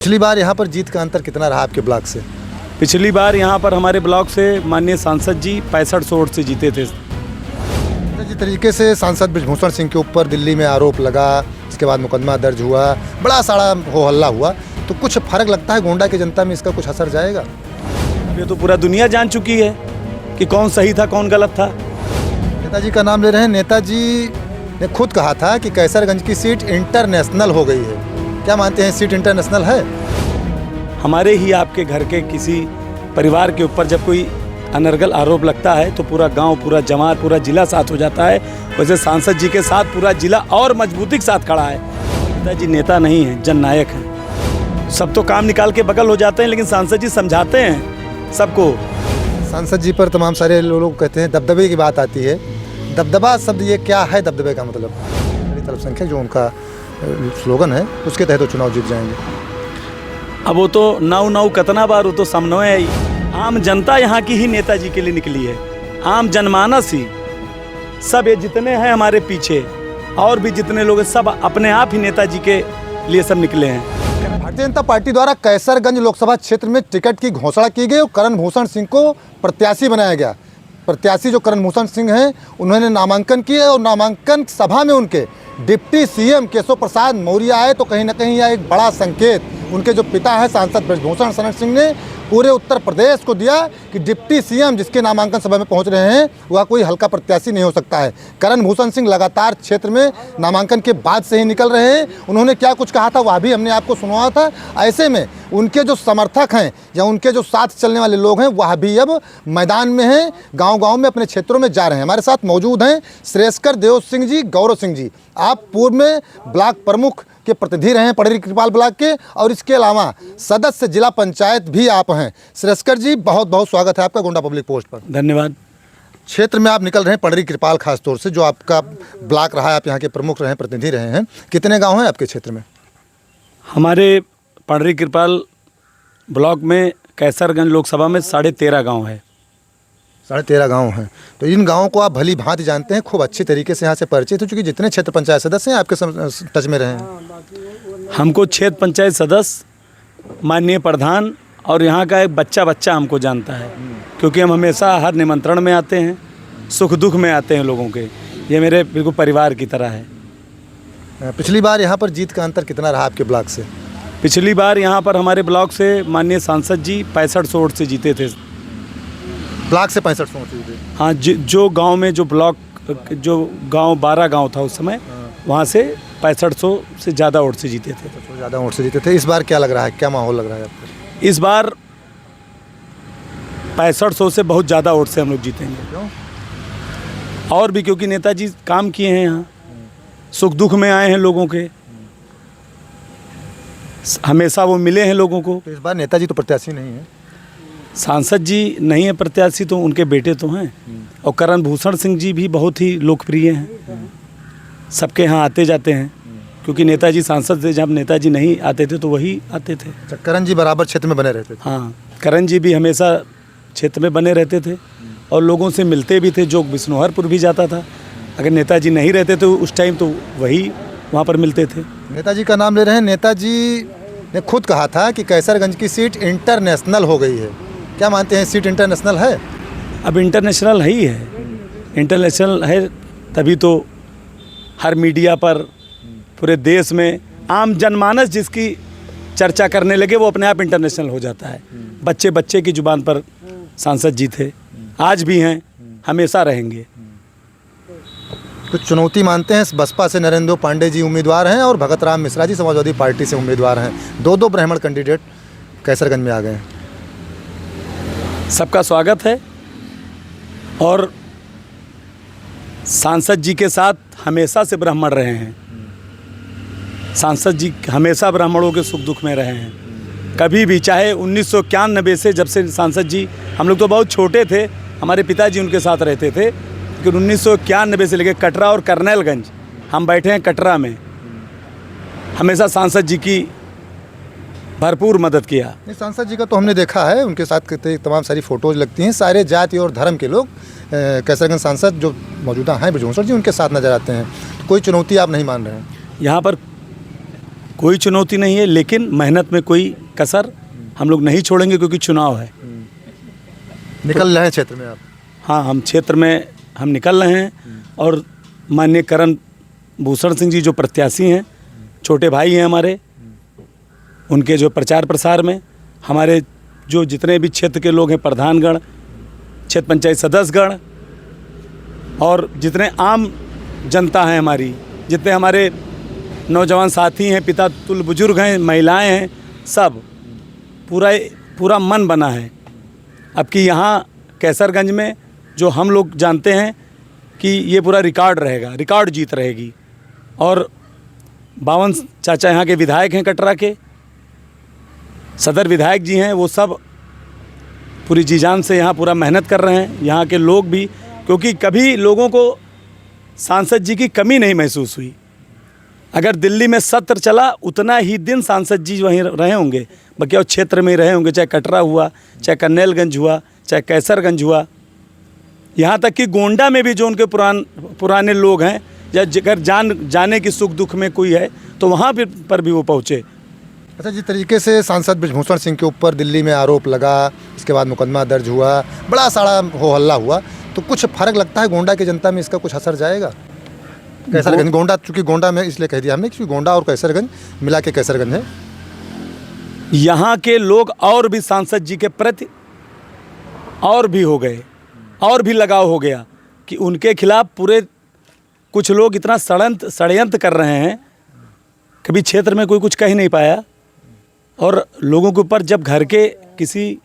पिछली बार यहाँ पर जीत का अंतर कितना रहा आपके ब्लॉक से? पिछली बार यहाँ पर हमारे ब्लॉक से माननीय सांसद जी 6500 वोट से जीते थे। जिस तरीके से सांसद ब्रजभूषण सिंह के ऊपर दिल्ली में आरोप लगा, इसके बाद मुकदमा दर्ज हुआ, बड़ा सारा हो हल्ला हुआ, तो कुछ फर्क लगता है गोंडा की जनता में इसका कुछ असर जाएगा? ये तो पूरा दुनिया जान चुकी है कि कौन सही था कौन गलत था। नेताजी का नाम ले रहे हैं। नेताजी ने खुद कहा था कि कैसरगंज की सीट इंटरनेशनल हो गई है। क्या मानते हैं, सीट इंटरनेशनल है? हमारे ही आपके घर के किसी परिवार के ऊपर जब कोई अनर्गल आरोप लगता है तो पूरा गांव, पूरा जमात, पूरा जिला साथ हो जाता है। वैसे सांसद जी के साथ पूरा जिला और मजबूती के साथ खड़ा है। नेताजी नेता नहीं हैं, जननायक हैं। सब तो काम निकाल के बगल हो जाते हैं, लेकिन सांसद जी समझाते हैं सबको। सांसद जी पर तमाम सारे लोग कहते हैं दबदबे की बात आती है। दबदबा शब्द ये क्या है? दबदबे का मतलब बड़ी अल्पसंख्यक जो उनका स्लोगन है उसके तहत तो चुनाव जीत जाएंगे। अब वो तो नौ कतना बार वो तो समन्वय है ही। आम जनता यहाँ की ही नेताजी के लिए निकली है, आम जनमानस ही। सब ये जितने हैं हमारे पीछे और भी जितने लोग हैं, सब अपने आप ही नेताजी के लिए सब निकले हैं। भारतीय जनता पार्टी द्वारा कैसरगंज लोकसभा क्षेत्र में टिकट की घोषणा की गई और करण भूषण सिंह को प्रत्याशी बनाया गया। प्रत्याशी जो करण भूषण सिंह हैं, उन्होंने नामांकन किए और नामांकन सभा में उनके डिप्टी सीएम केशव प्रसाद मौर्य आए, तो कहीं ना कहीं यह एक बड़ा संकेत उनके जो पिता हैं सांसद ब्रजभूषण शरण सिंह ने पूरे उत्तर प्रदेश को दिया कि डिप्टी सीएम जिसके नामांकन सभा में पहुंच रहे हैं वह कोई हल्का प्रत्याशी नहीं हो सकता है। करण भूषण सिंह लगातार क्षेत्र में नामांकन के बाद से ही निकल रहे हैं। उन्होंने क्या कुछ कहा था वह भी हमने आपको सुनवाया था। ऐसे में उनके जो समर्थक हैं या उनके जो साथ चलने वाले लोग हैं वह भी अब मैदान में हैं, गांव-गांव में अपने क्षेत्रों में जा रहे हैं। हमारे साथ मौजूद हैं श्रेयस्कर देव सिंह जी, गौरव सिंह जी। आप पूर्व में ब्लॉक प्रमुख के प्रतिनिधि रहे हैं पड़री कृपाल ब्लॉक के, और इसके अलावा सदस्य जिला पंचायत भी आप हैं। श्रेयस्कर जी, बहुत बहुत स्वागत है आपका गोंडा पब्लिक पोस्ट पर। धन्यवाद। क्षेत्र में आप निकल रहे हैं पड़री कृपाल, खास तौर से जो आपका ब्लॉक रहा है, आप यहाँ के प्रमुख रहे हैं, प्रतिनिधि रहे हैं। कितने गाँव हैं आपके क्षेत्र में? हमारे पड़री कृपाल ब्लॉक में कैसरगंज लोकसभा में 13.5 गाँव है। 13.5 गाँव हैं। तो इन गाँवों को आप भली भांति जानते हैं, खूब अच्छी तरीके से यहाँ से परिचित हो, चूँकि जितने क्षेत्र पंचायत सदस्य हैं आपके टच में रहे हैं। हमको क्षेत्र पंचायत सदस्य, माननीय प्रधान और यहाँ का एक बच्चा हमको जानता है, क्योंकि हम हमेशा हर निमंत्रण में आते हैं, सुख दुख में आते हैं लोगों के। ये मेरे बिल्कुल परिवार की तरह है। पिछली बार यहाँ पर जीत का अंतर कितना रहा आपके ब्लॉक से? पिछली बार यहाँ पर हमारे ब्लॉक से माननीय सांसद जी 6500 वोट से जीते थे। ब्लॉक से 6500 वोट जीते? हाँ, जो गांव में जो ब्लॉक, जो गांव 12 गांव था उस समय, वहाँ से 6500 से ज़्यादा वोट से जीते थे। ज़्यादा वोट से जीते थे। इस बार क्या लग रहा है, क्या माहौल लग रहा है आपको? इस बार 6500 से बहुत ज़्यादा वोट से हम लोग जीतेंगे। क्यों? और भी क्योंकि नेताजी काम किए हैं, यहाँ सुख दुख में आए हैं लोगों के, हमेशा वो मिले हैं लोगों को। तो इस बार नेताजी तो प्रत्याशी नहीं है, सांसद जी नहीं है प्रत्याशी, तो उनके बेटे तो हैं। और करण भूषण सिंह जी भी बहुत ही लोकप्रिय हैं, सबके यहाँ आते जाते हैं, क्योंकि नेताजी सांसद थे। जब नेताजी नहीं आते थे तो वही आते थे। करण जी बराबर क्षेत्र में बने रहते थे? हाँ, करण जी भी हमेशा क्षेत्र में बने रहते थे और लोगों से मिलते भी थे। जो बिश्नोहरपुर भी जाता था, अगर नेताजी नहीं रहते तो उस टाइम तो वही वहाँ पर मिलते थे। नेताजी का नाम ले रहे हैं। नेताजी ने खुद कहा था कि कैसरगंज की सीट इंटरनेशनल हो गई है। क्या मानते हैं, सीट इंटरनेशनल है? अब इंटरनेशनल ही है, इंटरनेशनल है तभी तो हर मीडिया पर पूरे देश में आम जनमानस जिसकी चर्चा करने लगे वो अपने आप इंटरनेशनल हो जाता है। बच्चे की जुबान पर सांसद जी थे, आज भी हैं, हमेशा रहेंगे। कुछ चुनौती मानते हैं? बसपा से नरेंद्र पांडे जी उम्मीदवार हैं और भगत राम मिश्रा जी समाजवादी पार्टी से उम्मीदवार हैं। दो ब्राह्मण कैंडिडेट कैसरगंज में आ गए हैं। सबका स्वागत है और सांसद जी के साथ हमेशा से ब्राह्मण रहे हैं। सांसद जी हमेशा ब्राह्मणों के सुख दुख में रहे हैं, कभी भी। चाहे 1991 से, जब से सांसद जी, हम लोग तो बहुत छोटे थे, हमारे पिताजी उनके साथ रहते थे, लेकिन 1991 से लेकर कटरा और करनैलगंज हम बैठे हैं कटरा में, हमेशा सांसद जी की भरपूर मदद किया। सांसद जी का तो हमने देखा है, उनके साथ तमाम सारी फ़ोटोज़ लगती हैं। सारे जाति और धर्म के लोग कैसरगंज सांसद जो मौजूदा हैं ब्रजभूषण जी, उनके साथ नजर आते हैं। तो कोई चुनौती आप नहीं मान रहे हैं? यहाँ पर कोई चुनौती नहीं है, लेकिन मेहनत में कोई कसर हम लोग नहीं छोड़ेंगे, क्योंकि चुनाव है। निकल रहे हैं क्षेत्र में आप? हाँ, हम क्षेत्र में हम निकल रहे हैं, और माननीय करण भूषण सिंह जी जो प्रत्याशी हैं, छोटे भाई हैं हमारे, उनके जो प्रचार प्रसार में हमारे जो जितने भी क्षेत्र के लोग हैं, प्रधानगण, क्षेत्र पंचायत सदस्यगण, और जितने आम जनता हैं हमारी, जितने हमारे नौजवान साथी हैं, पिता तुल्य बुजुर्ग हैं, महिलाएं हैं, सब पूरा मन बना है अब कि यहाँ कैसरगंज में जो हम लोग जानते हैं कि ये पूरा रिकॉर्ड रहेगा, रिकॉर्ड जीत रहेगी। और 52 चाचा यहाँ के विधायक हैं, कटरा के सदर विधायक जी हैं, वो सब पूरी जी जान से यहाँ पूरा मेहनत कर रहे हैं। यहाँ के लोग भी, क्योंकि कभी लोगों को सांसद जी की कमी नहीं महसूस हुई। अगर दिल्ली में सत्र चला, उतना ही दिन सांसद जी वहीं रहे होंगे, बकिया क्षेत्र में ही रहे होंगे, चाहे कटरा हुआ, चाहे कन्नेलगंज हुआ, चाहे कैसरगंज हुआ, यहाँ तक कि गोंडा में भी जो उनके पुराने लोग हैं, या अगर जाने की सुख दुख में कोई है तो वहाँ पर भी वो पहुँचे। अच्छा, जिस तरीके से सांसद ब्रजभूषण सिंह के ऊपर दिल्ली में आरोप लगा, इसके बाद मुकदमा दर्ज हुआ, बड़ा सारा हो हल्ला हुआ, तो कुछ फर्क लगता है गोंडा की जनता में, इसका कुछ असर जाएगा? कैसरगंज, गोंडा, चूँकि गोंडा में इसलिए कह दिया हमने क्योंकि गोंडा और कैसरगंज मिला के कैसरगंज है। यहाँ के लोग और भी सांसद जी के प्रति और भी हो गए, और भी लगाव हो गया कि उनके खिलाफ पूरे कुछ लोग इतना षड्यंत्र कर रहे हैं, कभी क्षेत्र में कोई कुछ कह नहीं पाया। और लोगों के ऊपर जब घर के किसी,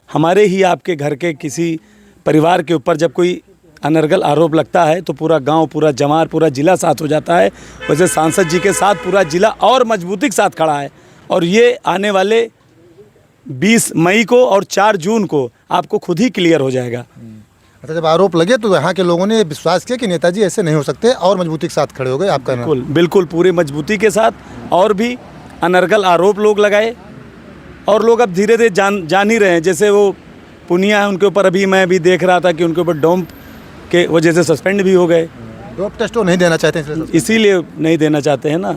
हमारे ही आपके घर के किसी परिवार के ऊपर जब कोई अनर्गल आरोप लगता है तो पूरा गांव, पूरा जमार, पूरा ज़िला साथ हो जाता है। वैसे सांसद जी के साथ पूरा ज़िला और मजबूती के साथ खड़ा है, और ये आने वाले 20 मई को और 4 जून को आपको खुद ही क्लियर हो जाएगा। अच्छा, जब आरोप लगे तो यहाँ के लोगों ने विश्वास किया कि नेताजी ऐसे नहीं हो सकते, और मजबूती के साथ खड़े हो गए। आपका बिल्कुल पूरी मजबूती के साथ, और भी अनर्गल आरोप लोग लगाए, और लोग अब धीरे धीरे जान ही रहे हैं। जैसे वो पुनिया है, उनके ऊपर अभी मैं भी देख रहा था कि उनके ऊपर डोम के वजह से सस्पेंड भी हो गए। डोप टेस्ट वो नहीं देना चाहते हैं, इसीलिए नहीं देना चाहते हैं ना,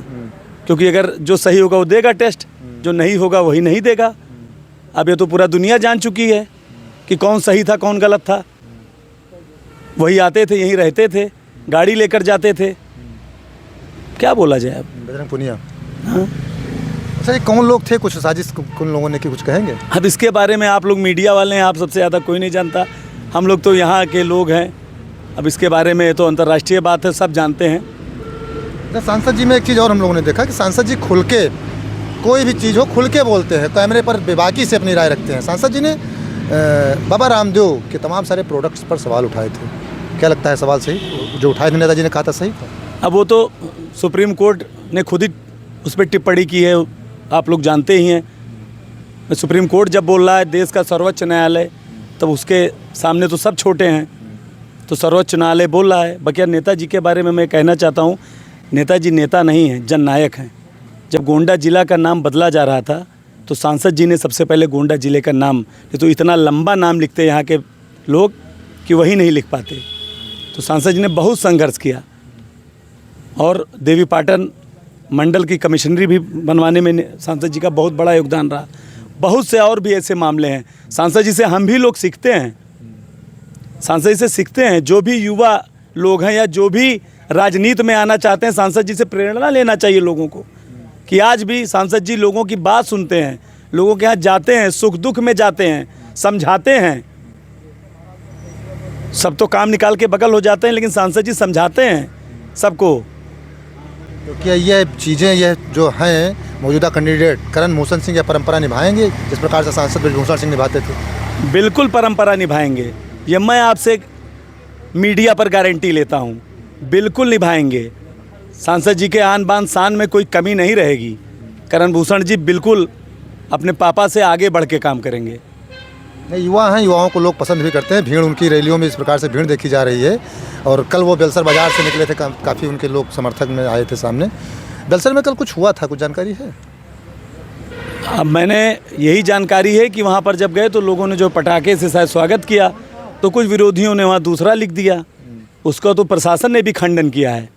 क्योंकि अगर जो सही होगा वो देगा टेस्ट, जो नहीं होगा वही नहीं देगा। अब ये तो पूरा दुनिया जान चुकी है कि कौन सही था कौन गलत था। वही आते थे, यहीं रहते थे, गाड़ी लेकर जाते थे, क्या बोला जाए अब। बजरंग पुनिया, हाँ। अच्छा, ये कौन लोग थे, कुछ साजिश कौन लोगों ने की, कुछ कहेंगे? अब इसके बारे में आप लोग मीडिया वाले हैं, आप सबसे ज़्यादा कोई नहीं जानता, हम लोग तो यहाँ के लोग हैं। अब इसके बारे में तो अंतर्राष्ट्रीय बात है, सब जानते हैं। सांसद जी में एक चीज़ और हम लोगों ने देखा कि सांसद जी खुल के कोई भी चीज़ हो खुल के बोलते हैं, कैमरे पर बेबाकी से अपनी राय रखते हैं। सांसद जी ने बाबा रामदेव के तमाम सारे प्रोडक्ट्स पर सवाल उठाए थे, क्या लगता है सवाल सही जो उठाए थे, नेताजी ने कहा था सही था? अब वो तो सुप्रीम कोर्ट ने खुद ही उस पर टिप्पणी की है, आप लोग जानते ही हैं। सुप्रीम कोर्ट जब बोल रहा है, देश का सर्वोच्च न्यायालय, तब उसके सामने तो सब छोटे हैं, तो सर्वोच्च न्यायालय बोल रहा है। बकिया नेताजी के बारे में मैं कहना चाहता हूँ, नेताजी नेता नहीं हैं, जननायक हैं। जब गोंडा ज़िला का नाम बदला जा रहा था तो सांसद जी ने सबसे पहले गोंडा ज़िले का नाम, नहीं तो इतना लंबा नाम लिखते यहाँ के लोग कि वही नहीं लिख पाते, तो सांसद जी ने बहुत संघर्ष किया। और देवी पाटन मंडल की कमिश्नरी भी बनवाने में सांसद जी का बहुत बड़ा योगदान रहा। बहुत से और भी ऐसे मामले हैं, सांसद जी से हम भी लोग सीखते हैं, सांसद जी से सीखते हैं। जो भी युवा लोग हैं या जो भी राजनीति में आना चाहते हैं, सांसद जी से प्रेरणा लेना चाहिए लोगों को, कि आज भी सांसद जी लोगों की बात सुनते हैं, लोगों के यहाँ जाते हैं, सुख दुख में जाते हैं, समझाते हैं। सब तो काम निकाल के बगल हो जाते हैं, लेकिन सांसद जी समझाते हैं सबको। क्योंकि ये चीज़ें, यह जो हैं मौजूदा कैंडिडेट करण भूषण सिंह, यह परंपरा निभाएंगे जिस प्रकार से सांसद ब्रजभूषण सिंह निभाते थे? बिल्कुल परंपरा निभाएंगे, ये मैं आपसे मीडिया पर गारंटी लेता हूँ, बिल्कुल निभाएंगे। सांसद जी के आन बान शान में कोई कमी नहीं रहेगी। करण भूषण जी बिल्कुल अपने पापा से आगे बढ़ के काम करेंगे। युवा हैं, युवाओं को लोग पसंद भी करते हैं। भीड़ उनकी रैलियों में इस प्रकार से भीड़ देखी जा रही है। और कल वो बेलसर बाज़ार से निकले थे, काफ़ी उनके लोग समर्थक में आए थे सामने। बेलसर में कल कुछ हुआ था, कुछ जानकारी है? अब मैंने यही जानकारी है कि वहाँ पर जब गए तो लोगों ने जो पटाखे से शायद स्वागत किया, तो कुछ विरोधियों ने वहाँ दूसरा लिख दिया, उसका तो प्रशासन ने भी खंडन किया है।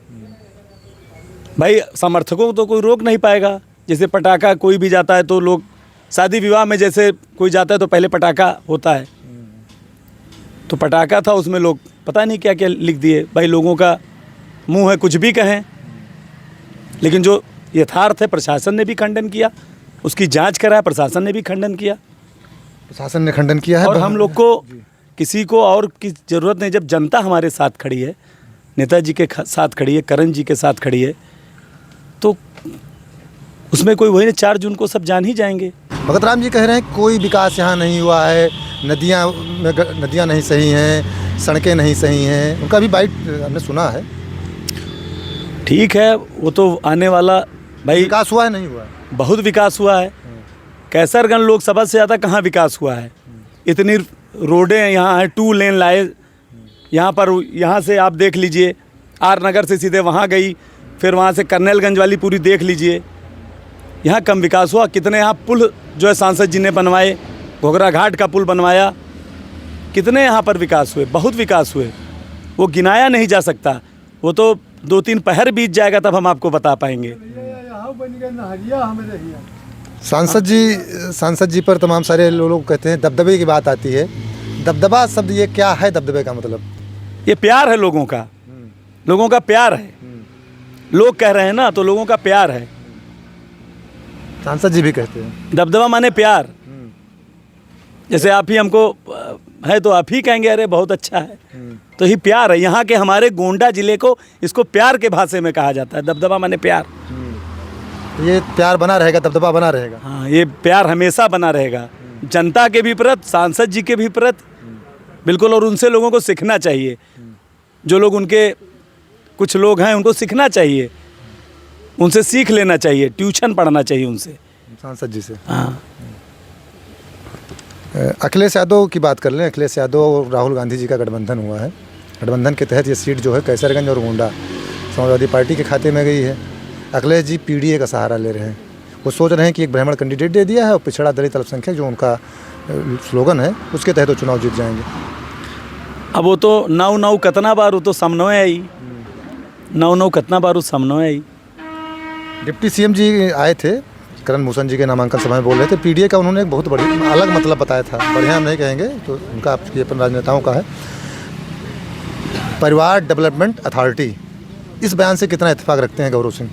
भाई समर्थकों को तो कोई रोक नहीं पाएगा, जैसे पटाखा कोई भी जाता है तो लोग शादी विवाह में जैसे कोई जाता है तो पहले पटाखा होता है, तो पटाखा था उसमें लोग पता नहीं क्या क्या लिख दिए। भाई लोगों का मुंह है कुछ भी कहें, लेकिन जो यथार्थ है प्रशासन ने भी खंडन किया, उसकी जांच कराया, प्रशासन ने भी खंडन किया। प्रशासन ने खंडन किया है और हम लोग को किसी को और की ज़रूरत नहीं। जब जनता हमारे साथ खड़ी है, नेताजी के साथ खड़ी है, करण जी के साथ खड़ी है, तो उसमें कोई वही 4 जून को सब जान ही जाएंगे। भगत राम जी कह रहे हैं कोई विकास यहाँ नहीं हुआ है, नदियाँ नहीं सही हैं, सड़कें नहीं सही हैं। उनका भी बाइट हमने सुना है। ठीक है, वो तो आने वाला भाई विकास हुआ है नहीं हुआ है? बहुत विकास हुआ है। कैसरगंज लोकसभा से ज़्यादा कहाँ विकास हुआ है। इतनी रोडें यहाँ हैं, 2 लेन लाए यहाँ पर। यहाँ से आप देख लीजिए, आर नगर से सीधे वहाँ गई, फिर वहाँ से कर्नलगंज वाली पूरी देख लीजिए। यहाँ कम विकास हुआ। कितने यहाँ पुल जो है सांसद जी ने बनवाए, घोघरा घाट का पुल बनवाया, कितने यहाँ पर विकास हुए, बहुत विकास हुए। वो गिनाया नहीं जा सकता। वो तो 2-3 पहर बीत जाएगा तब हम आपको बता पाएंगे। सांसद जी पर तमाम सारे लोग कहते हैं दबदबे की बात आती है। दबदबा शब्द ये क्या है? दबदबे का मतलब ये प्यार है लोगों का, लोगों का प्यार है। लोग कह रहे हैं ना, तो लोगों का प्यार है। सांसद जी भी कहते हैं दबदबा माने प्यार। जैसे आप ही हमको है तो आप ही कहेंगे अरे बहुत अच्छा है, तो ही प्यार है। यहाँ के हमारे गोंडा जिले को इसको प्यार के भाषा में कहा जाता है। दबदबा माने प्यार। ये प्यार बना रहेगा, दबदबा बना रहेगा। हाँ, ये प्यार हमेशा बना रहेगा, जनता के भी प्रति, सांसद जी के भी प्रति, बिल्कुल। और उनसे लोगों को सीखना चाहिए। जो लोग उनके कुछ लोग हैं उनको सीखना चाहिए, उनसे सीख लेना चाहिए, ट्यूशन पढ़ना चाहिए उनसे, सांसद जी से। हाँ। अखिलेश यादव की बात कर लें। अखिलेश यादव और राहुल गांधी जी का गठबंधन हुआ है। गठबंधन के तहत ये सीट जो है कैसरगंज और गोंडा समाजवादी पार्टी के खाते में गई है। अखिलेश जी पीडीए का सहारा ले रहे हैं। वो सोच रहे हैं कि एक ब्राह्मण कैंडिडेट दे दिया है और पिछड़ा दलित अल्पसंख्यक जो उनका स्लोगन है उसके तहत वो चुनाव जीत जाएंगे। अब वो तो नौ कतना बार वो तो सामने आई, नौ कतना बार वो सामने आई। डिप्टी सीएम जी आए थे, करण भूषण जी के नामांकन सभा में बोल रहे थे। पीडीए का उन्होंने एक बहुत बड़ी अलग मतलब बताया था। बढ़िया हम नहीं कहेंगे, तो उनका आपकी अपन राजनेताओं का है। परिवार डेवलपमेंट अथॉरिटी, इस बयान से कितना इत्तेफाक रखते हैं गौरव सिंह?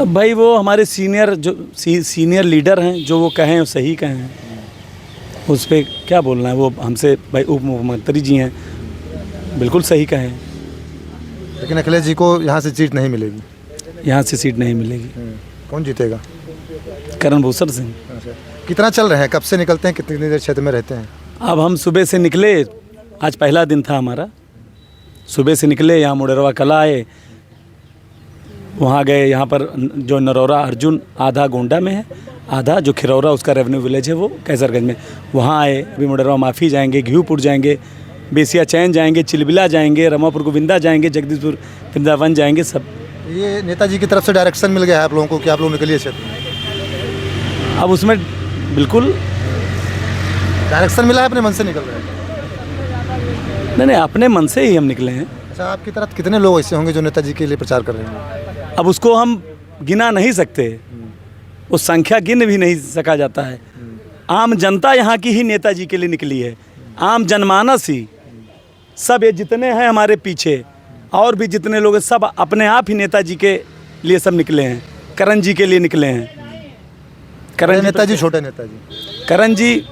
भाई वो हमारे सीनियर लीडर हैं, जो वो कहें वो सही कहें, उस पर क्या बोलना है। वो हमसे भाई उप मुख्यमंत्री जी हैं, बिल्कुल सही कहें। लेकिन अखिलेश जी को यहाँ से सीट नहीं मिलेगी। यहाँ से सीट नहीं मिलेगी। कौन जीतेगा? करण भूषण सिंह। कितना चल रहे हैं, कब से निकलते हैं, कितनी देर क्षेत्र में रहते हैं? अब हम सुबह से निकले, आज पहला दिन था हमारा। सुबह से निकले, यहाँ मुडेरवा कला आए, वहाँ गए। यहाँ पर जो नरौरा अर्जुन आधा गोंडा में है, आधा जो खिरौरा उसका रेवेन्यू विलेज है वो कैसरगंज में, वहाँ आए। अभी मुडेरवा माफ़ी जाएंगे, घीवपुर जाएंगे, बेसिया चैन जाएंगे, चिलबिला जाएंगे, रमापुर गोविंदा जाएंगे, जगदीशपुर वृंदावन जाएंगे। सब ये नेताजी की तरफ से डायरेक्शन मिल गया है आप लोगों को कि आप लोग निकलिए क्षेत्र में? अब उसमें बिल्कुल डायरेक्शन मिला है, अपने मन से निकल रहे हैं? नहीं, अपने मन से ही हम निकले हैं। अच्छा, आपकी तरफ कितने लोग ऐसे होंगे जो नेताजी के लिए प्रचार कर रहे हैं? अब उसको हम गिना नहीं सकते, उस संख्या गिन भी नहीं सका जाता है। आम जनता यहाँ की ही नेताजी के लिए निकली है, आम जनमानस ही। सब ये जितने हैं हमारे पीछे और भी जितने लोग हैं, सब अपने आप ही नेताजी के लिए सब निकले हैं, करण जी के लिए निकले हैं। करण नेताजी छोटे नेताजी, करण जी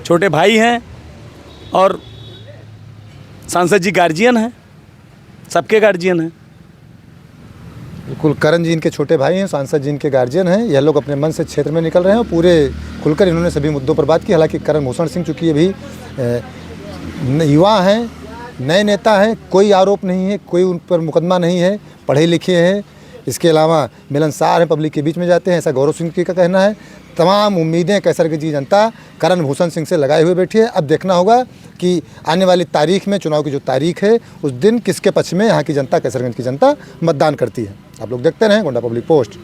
छोटे भाई हैं और सांसद जी गार्जियन हैं, सबके गार्जियन हैं। बिल्कुल, करण जी इनके छोटे भाई हैं, सांसद जी इनके गार्जियन हैं। यह लोग अपने मन से क्षेत्र में निकल रहे हैं और पूरे खुलकर इन्होंने सभी मुद्दों पर बात की। हालांकि करण भूषण सिंह चूँकि ये भी युवा हैं, नए नेता हैं, कोई आरोप नहीं है, कोई उन पर मुकदमा नहीं है, पढ़े लिखे हैं, इसके अलावा मिलनसार हैं, पब्लिक के बीच में जाते हैं, ऐसा गौरव सिंह का कहना है। तमाम उम्मीदें कैसरगंज की जनता करण भूषण सिंह से लगाए हुए बैठी है। अब देखना होगा कि आने वाली तारीख में, चुनाव की जो तारीख है, उस दिन किसके पक्ष में यहाँ की जनता, कैसरगंज की जनता मतदान करती है। आप लोग देखते रहें गोंडा पब्लिक पोस्ट।